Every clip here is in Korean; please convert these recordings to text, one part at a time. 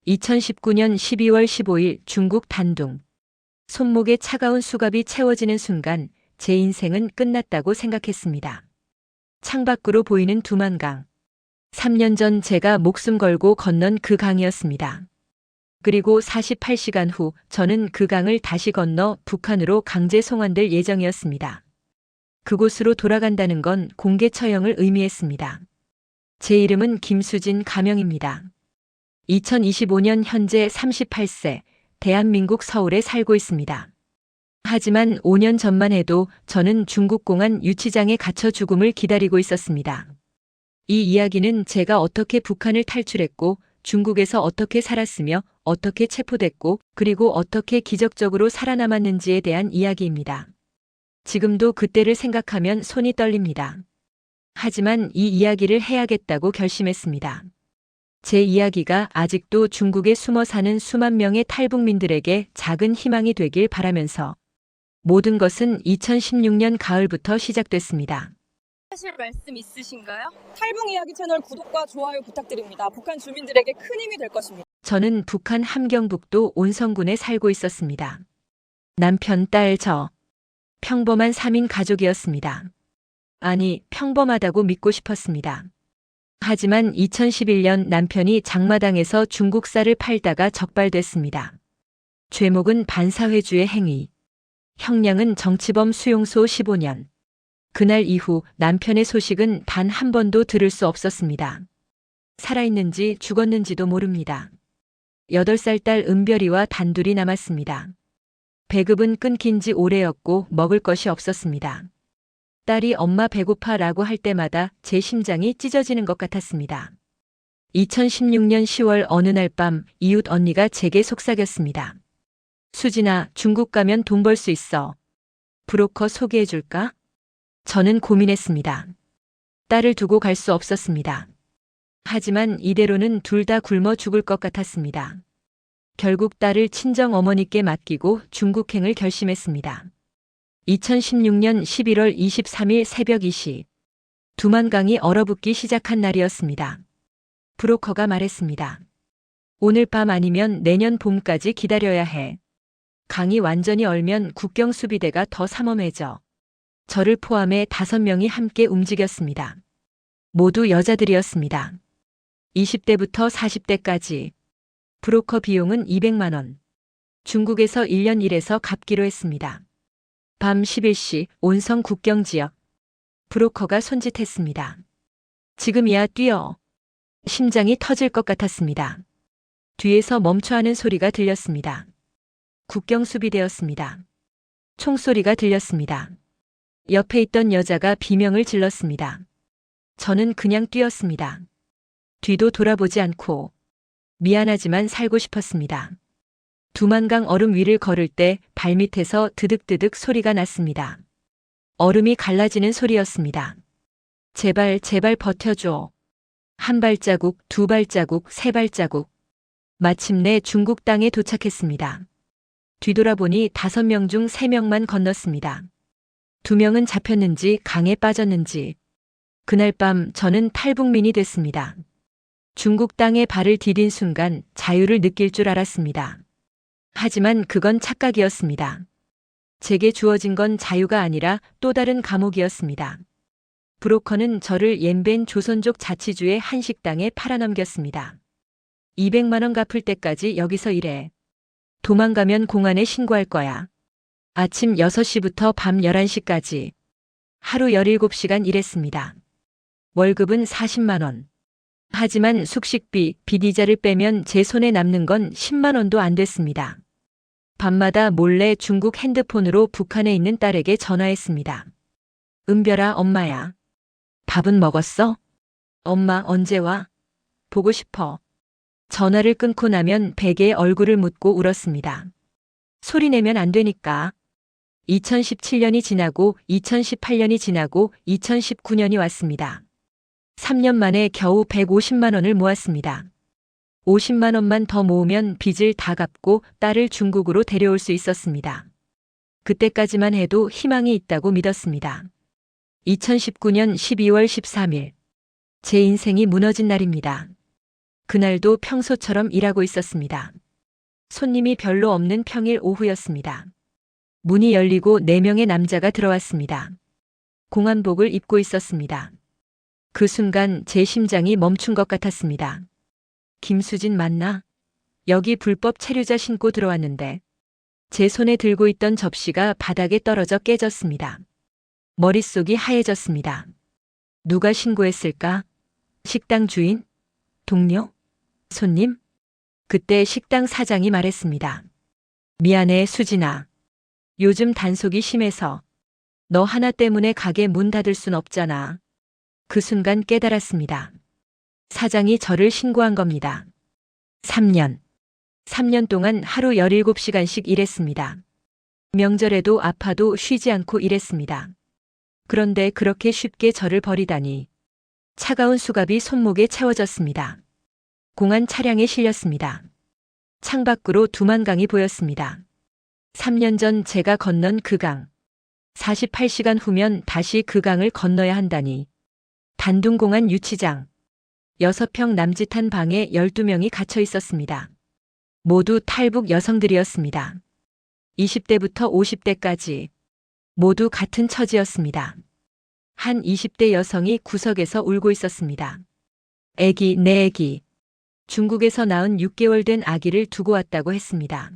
2019년 12월 15일 중국 단둥. 손목에 차가운 수갑이 채워지는 순간 제 인생은 끝났다고 생각했습니다. 창밖으로 보이는 두만강. 3년 전 제가 목숨 걸고 건넌 그 강이었습니다. 그리고 48시간 후 저는 그 강을 다시 건너 북한으로 강제 송환될 예정이었습니다. 그곳으로 돌아간다는 건 공개 처형을 의미했습니다. 제 이름은 김수진 가명입니다. 2025년 현재 38세, 대한민국 서울에 살고 있습니다. 하지만 5년 전만 해도 저는 중국 공안 유치장에 갇혀 죽음을 기다리고 있었습니다. 이 이야기는 제가 어떻게 북한을 탈출했고, 중국에서 어떻게 살았으며, 어떻게 체포됐고, 그리고 어떻게 기적적으로 살아남았는지에 대한 이야기입니다. 지금도 그때를 생각하면 손이 떨립니다. 하지만 이 이야기를 해야겠다고 결심했습니다. 제 이야기가 아직도 중국에 숨어 사는 수만 명의 탈북민들에게 작은 희망이 되길 바라면서 모든 것은 2016년 가을부터 시작됐습니다. 하실 말씀 있으신가요? 탈북 이야기 채널 구독과 좋아요 부탁드립니다. 북한 주민들에게 큰 힘이 될 것입니다. 저는 북한 함경북도 온성군에 살고 있었습니다. 남편, 딸, 저. 평범한 3인 가족이었습니다. 아니, 평범하다고 믿고 싶었습니다. 하지만 2011년 남편이 장마당에서 중국 쌀을 팔다가 적발됐습니다. 죄목은 반사회주의 행위. 형량은 정치범 수용소 15년. 그날 이후 남편의 소식은 단 한 번도 들을 수 없었습니다. 살아있는지 죽었는지도 모릅니다. 8살 딸 은별이와 단둘이 남았습니다. 배급은 끊긴 지 오래였고 먹을 것이 없었습니다. 딸이 엄마 배고파라고 할 때마다 제 심장이 찢어지는 것 같았습니다. 2016년 10월 어느 날 밤 이웃 언니가 제게 속삭였습니다. 수진아, 중국 가면 돈 벌 수 있어. 브로커 소개해 줄까? 저는 고민했습니다. 딸을 두고 갈 수 없었습니다. 하지만 이대로는 둘 다 굶어 죽을 것 같았습니다. 결국 딸을 친정 어머니께 맡기고 중국행을 결심했습니다. 2016년 11월 23일 새벽 2시. 두만강이 얼어붙기 시작한 날이었습니다. 브로커가 말했습니다. 오늘 밤 아니면 내년 봄까지 기다려야 해. 강이 완전히 얼면 국경 수비대가 더 삼엄해져. 저를 포함해 5명이 함께 움직였습니다. 모두 여자들이었습니다. 20대부터 40대까지. 브로커 비용은 200만 원. 중국에서 1년 일해서 갚기로 했습니다. 밤 11시 온성 국경지역. 브로커가 손짓했습니다. 지금이야 뛰어. 심장이 터질 것 같았습니다. 뒤에서 멈춰하는 소리가 들렸습니다. 국경 수비대였습니다. 총소리가 들렸습니다. 옆에 있던 여자가 비명을 질렀습니다. 저는 그냥 뛰었습니다. 뒤도 돌아보지 않고 미안하지만 살고 싶었습니다. 두만강 얼음 위를 걸을 때 발밑에서 드득드득 소리가 났습니다. 얼음이 갈라지는 소리였습니다. 제발, 제발 버텨줘. 한 발자국, 두 발자국, 세 발자국. 마침내 중국 땅에 도착했습니다. 뒤돌아보니 5명 중 3명만 건넜습니다. 2명은 잡혔는지 강에 빠졌는지. 그날 밤 저는 탈북민이 됐습니다. 중국 땅에 발을 디딘 순간 자유를 느낄 줄 알았습니다. 하지만 그건 착각이었습니다. 제게 주어진 건 자유가 아니라 또 다른 감옥이었습니다. 브로커는 저를 옌벤 조선족 자치주의 한 식당에 팔아넘겼습니다. 200만 원 갚을 때까지 여기서 일해. 도망가면 공안에 신고할 거야. 아침 6시부터 밤 11시까지. 하루 17시간 일했습니다. 월급은 40만 원. 하지만 숙식비, 비디자를 빼면 제 손에 남는 건 10만 원도 안 됐습니다. 밤마다 몰래 중국 핸드폰으로 북한에 있는 딸에게 전화했습니다. 은별아, 엄마야. 밥은 먹었어? 엄마, 언제 와? 보고 싶어. 전화를 끊고 나면 베개에 얼굴을 묻고 울었습니다. 소리 내면 안 되니까. 2017년이 지나고 2018년이 지나고 2019년이 왔습니다. 3년 만에 겨우 150만 원을 모았습니다. 50만 원만 더 모으면 빚을 다 갚고 딸을 중국으로 데려올 수 있었습니다. 그때까지만 해도 희망이 있다고 믿었습니다. 2019년 12월 13일. 제 인생이 무너진 날입니다. 그날도 평소처럼 일하고 있었습니다. 손님이 별로 없는 평일 오후였습니다. 문이 열리고 4명의 남자가 들어왔습니다. 공안복을 입고 있었습니다. 그 순간 제 심장이 멈춘 것 같았습니다. 김수진 맞나? 여기 불법 체류자 신고 들어왔는데 제 손에 들고 있던 접시가 바닥에 떨어져 깨졌습니다. 머릿속이 하얘졌습니다. 누가 신고했을까? 식당 주인? 동료? 손님? 그때 식당 사장이 말했습니다. 미안해, 수진아. 요즘 단속이 심해서 너 하나 때문에 가게 문 닫을 순 없잖아. 그 순간 깨달았습니다. 사장이 저를 신고한 겁니다. 3년. 3년 동안 하루 17시간씩 일했습니다. 명절에도 아파도 쉬지 않고 일했습니다. 그런데 그렇게 쉽게 저를 버리다니. 차가운 수갑이 손목에 채워졌습니다. 공안 차량에 실렸습니다. 창밖으로 두만강이 보였습니다. 3년 전 제가 건넌 그 강. 48시간 후면 다시 그 강을 건너야 한다니. 단둥공안 유치장. 6평 남짓한 방에 12명이 갇혀 있었습니다. 모두 탈북 여성들이었습니다. 20대부터 50대까지 모두 같은 처지였습니다. 한 20대 여성이 구석에서 울고 있었습니다. 애기, 내 애기. 중국에서 낳은 6개월 된 아기를 두고 왔다고 했습니다.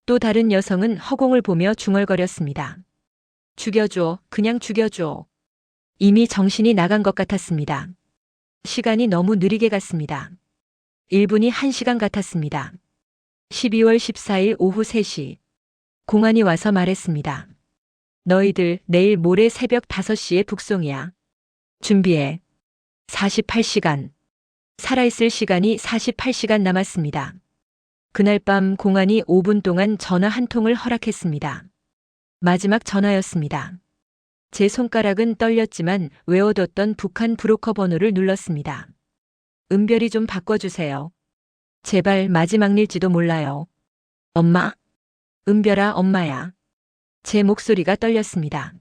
또 다른 여성은 허공을 보며 중얼거렸습니다. 죽여줘, 그냥 죽여줘. 이미 정신이 나간 것 같았습니다. 시간이 너무 느리게 갔습니다. 1분이 1시간 같았습니다. 12월 14일 오후 3시. 공안이 와서 말했습니다. 너희들 내일 모레 새벽 5시에 북송이야. 준비해. 48시간. 살아있을 시간이 48시간 남았습니다. 그날 밤 공안이 5분 동안 전화 한 통을 허락했습니다. 마지막 전화였습니다. 제 손가락은 떨렸지만 외워뒀던 북한 브로커 번호를 눌렀습니다. 은별이 좀 바꿔주세요. 제발 마지막일지도 몰라요. 엄마? 은별아, 엄마야. 제 목소리가 떨렸습니다.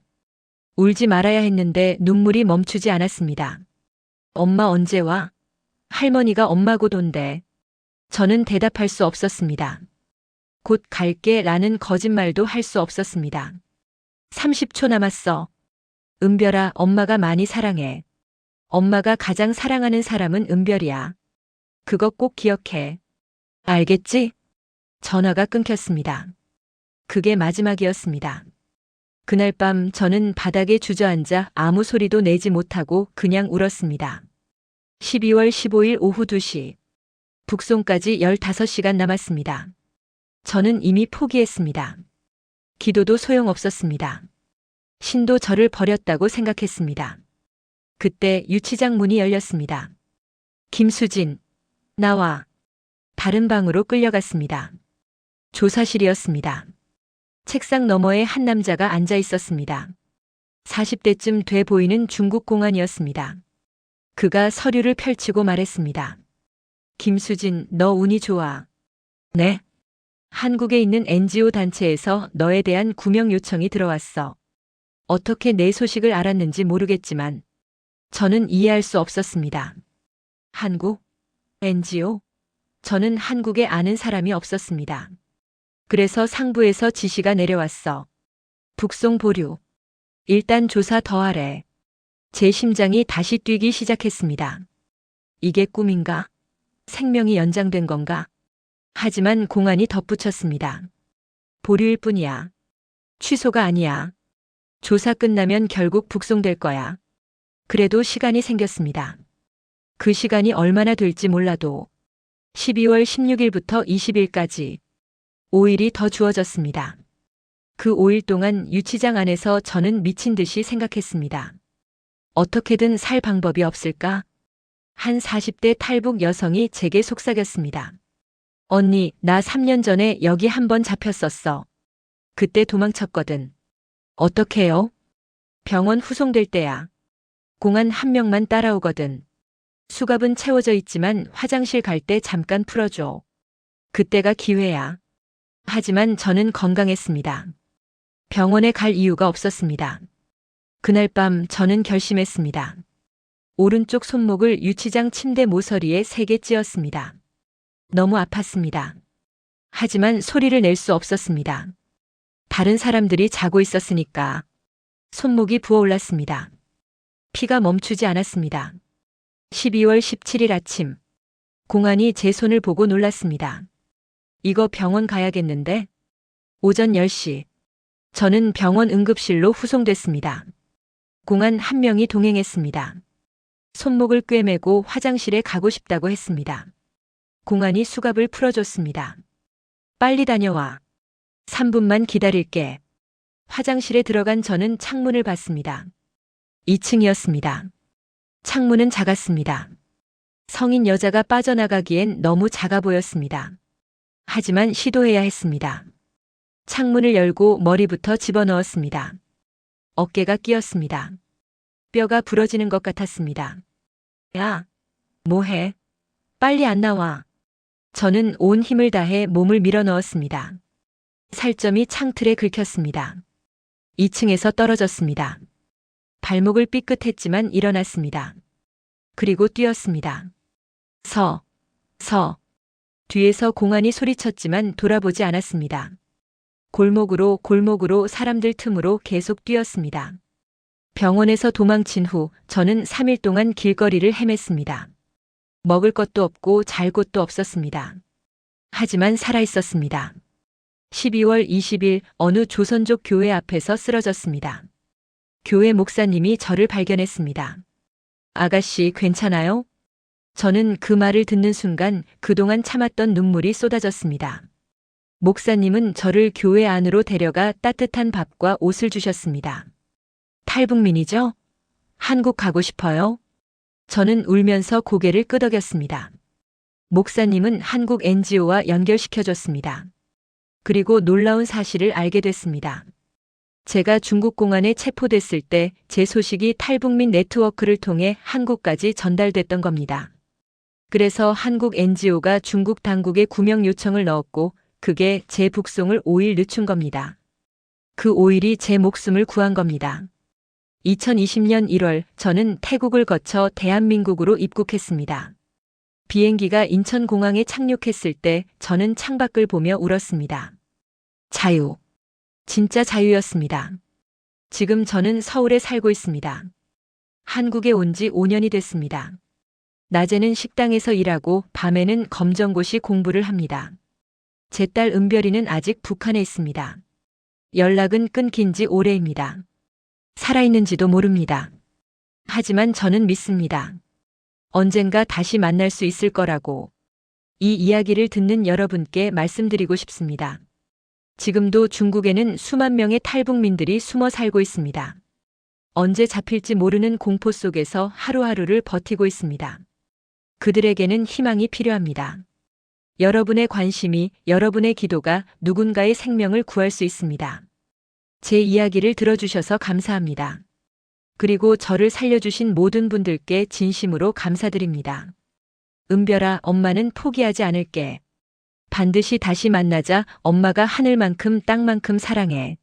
울지 말아야 했는데 눈물이 멈추지 않았습니다. 엄마 언제 와? 할머니가 엄마 곧 온대. 저는 대답할 수 없었습니다. 곧 갈게 라는 거짓말도 할 수 없었습니다. 30초 남았어. 은별아, 엄마가 많이 사랑해. 엄마가 가장 사랑하는 사람은 은별이야. 그거 꼭 기억해. 알겠지? 전화가 끊겼습니다. 그게 마지막이었습니다. 그날 밤 저는 바닥에 주저앉아 아무 소리도 내지 못하고 그냥 울었습니다. 12월 15일 오후 2시. 북송까지 15시간 남았습니다. 저는 이미 포기했습니다. 기도도 소용없었습니다. 신도 저를 버렸다고 생각했습니다. 그때 유치장 문이 열렸습니다. 김수진, 나와. 다른 방으로 끌려갔습니다. 조사실이었습니다. 책상 너머에 한 남자가 앉아 있었습니다. 40대쯤 돼 보이는 중국 공안이었습니다. 그가 서류를 펼치고 말했습니다. 김수진, 너 운이 좋아. 네? 한국에 있는 NGO 단체에서 너에 대한 구명 요청이 들어왔어. 어떻게 내 소식을 알았는지 모르겠지만 저는 이해할 수 없었습니다. 한국? NGO? 저는 한국에 아는 사람이 없었습니다. 그래서 상부에서 지시가 내려왔어. 북송 보류. 일단 조사 더 하래. 제 심장이 다시 뛰기 시작했습니다. 이게 꿈인가? 생명이 연장된 건가? 하지만 공안이 덧붙였습니다. 보류일 뿐이야. 취소가 아니야. 조사 끝나면 결국 북송될 거야. 그래도 시간이 생겼습니다. 그 시간이 얼마나 될지 몰라도 12월 16일부터 20일까지 5일이 더 주어졌습니다. 그 5일 동안 유치장 안에서 저는 미친 듯이 생각했습니다. 어떻게든 살 방법이 없을까? 한 40대 탈북 여성이 제게 속삭였습니다. 언니, 나 3년 전에 여기 한번 잡혔었어. 그때 도망쳤거든. 어떡해요? 병원 후송될 때야. 공안 한 명만 따라오거든. 수갑은 채워져 있지만 화장실 갈 때 잠깐 풀어줘. 그때가 기회야. 하지만 저는 건강했습니다. 병원에 갈 이유가 없었습니다. 그날 밤 저는 결심했습니다. 오른쪽 손목을 유치장 침대 모서리에 세게 찧었습니다. 너무 아팠습니다. 하지만 소리를 낼 수 없었습니다. 다른 사람들이 자고 있었으니까. 손목이 부어올랐습니다. 피가 멈추지 않았습니다. 12월 17일 아침, 공안이 제 손을 보고 놀랐습니다. 이거 병원 가야겠는데? 오전 10시, 저는 병원 응급실로 후송됐습니다. 공안 한 명이 동행했습니다. 손목을 꿰매고 화장실에 가고 싶다고 했습니다. 공안이 수갑을 풀어줬습니다. 빨리 다녀와. 3분만 기다릴게. 화장실에 들어간 저는 창문을 봤습니다. 2층이었습니다. 창문은 작았습니다. 성인 여자가 빠져나가기엔 너무 작아 보였습니다. 하지만 시도해야 했습니다. 창문을 열고 머리부터 집어넣었습니다. 어깨가 끼었습니다. 뼈가 부러지는 것 같았습니다. 야, 뭐해? 빨리 안 나와. 저는 온 힘을 다해 몸을 밀어넣었습니다. 살점이 창틀에 긁혔습니다. 2층에서 떨어졌습니다. 발목을 삐끗했지만 일어났습니다. 그리고 뛰었습니다. 서. 뒤에서 공안이 소리쳤지만 돌아보지 않았습니다. 골목으로 사람들 틈으로 계속 뛰었습니다. 병원에서 도망친 후 저는 3일 동안 길거리를 헤맸습니다. 먹을 것도 없고 잘 곳도 없었습니다. 하지만 살아 있었습니다. 12월 20일 어느 조선족 교회 앞에서 쓰러졌습니다. 교회 목사님이 저를 발견했습니다. 아가씨 괜찮아요? 저는 그 말을 듣는 순간 그동안 참았던 눈물이 쏟아졌습니다. 목사님은 저를 교회 안으로 데려가 따뜻한 밥과 옷을 주셨습니다. 탈북민이죠? 한국 가고 싶어요? 저는 울면서 고개를 끄덕였습니다. 목사님은 한국 NGO와 연결시켜줬습니다. 그리고 놀라운 사실을 알게 됐습니다. 제가 중국 공안에 체포됐을 때 제 소식이 탈북민 네트워크를 통해 한국까지 전달됐던 겁니다. 그래서 한국 NGO가 중국 당국에 구명 요청을 넣었고 그게 제 북송을 5일 늦춘 겁니다. 그 5일이 제 목숨을 구한 겁니다. 2020년 1월 저는 태국을 거쳐 대한민국으로 입국했습니다. 비행기가 인천공항에 착륙했을 때 저는 창밖을 보며 울었습니다. 자유. 진짜 자유였습니다. 지금 저는 서울에 살고 있습니다. 한국에 온 지 5년이 됐습니다. 낮에는 식당에서 일하고 밤에는 검정고시 공부를 합니다. 제 딸 은별이는 아직 북한에 있습니다. 연락은 끊긴 지 오래입니다. 살아있는지도 모릅니다. 하지만 저는 믿습니다. 언젠가 다시 만날 수 있을 거라고. 이 이야기를 듣는 여러분께 말씀드리고 싶습니다. 지금도 중국에는 수만 명의 탈북민들이 숨어 살고 있습니다. 언제 잡힐지 모르는 공포 속에서 하루하루를 버티고 있습니다. 그들에게는 희망이 필요합니다. 여러분의 관심이, 여러분의 기도가 누군가의 생명을 구할 수 있습니다. 제 이야기를 들어주셔서 감사합니다. 그리고 저를 살려주신 모든 분들께 진심으로 감사드립니다. 은별아, 엄마는 포기하지 않을게. 반드시 다시 만나자. 엄마가 하늘만큼 땅만큼 사랑해.